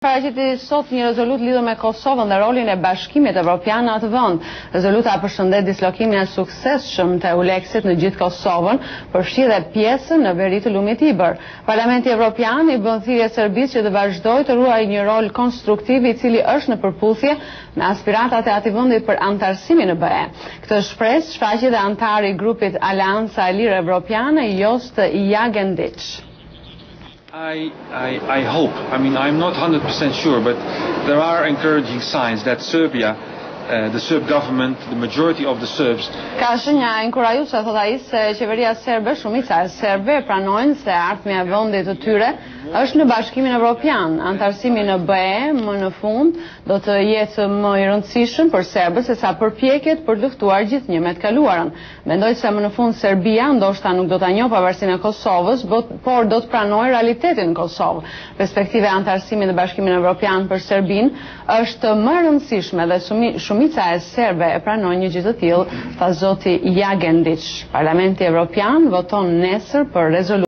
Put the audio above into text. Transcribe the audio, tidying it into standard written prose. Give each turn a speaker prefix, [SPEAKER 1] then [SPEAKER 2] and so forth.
[SPEAKER 1] Paraqiti sot një rezolut lidhur me Kosovën dhe rolin e Bashkimit Evropian në atë vend. Rezoluta përshëndet dislokimin e suksesshëm të EULEX-it në gjithë Kosovën, përfshi dhe pjesën në veri të lumit Ibër. Parlamenti Evropian i bën thirrje Serbisë që të vazhdojë të ruajë një rol konstruktiv i cili është në përputhje me aspiratat e atij vendi për antarësimin në BE. Këtë shpresë shfaqi dhe antari i grupit Aleanca e Lirë Evropiane, Jost Jagendic.
[SPEAKER 2] I hope, I'm not 100% sure, but there are encouraging signs that Serbia, the Serb government, the majority of the Serbs...
[SPEAKER 1] Ka shenja inkurajuese, thot ai, se qeveria serbe, shumica e serbëve pranojnë se ardhmja e vendit të tyre është në Bashkimin Evropian. Antarësimi në BE më në fund do të jetë më i rëndësishëm për serbët sesa përpjekjet për luftuar gjithnjë me të kaluarën. Mendoj se më në fund Serbia ndoshta nuk do ta njohë pavarësinë e Kosovës, por do të pranojë realitetin në Kosovë. Perspektiva e antarësimit në Bashkimin Evropian për Serbinë është më e rëndësishme dhe shumica e serbe e pranojnë një gjë të tillë, tha zoti Jagendic. Parlamenti Evropian voton nesër për rezolutë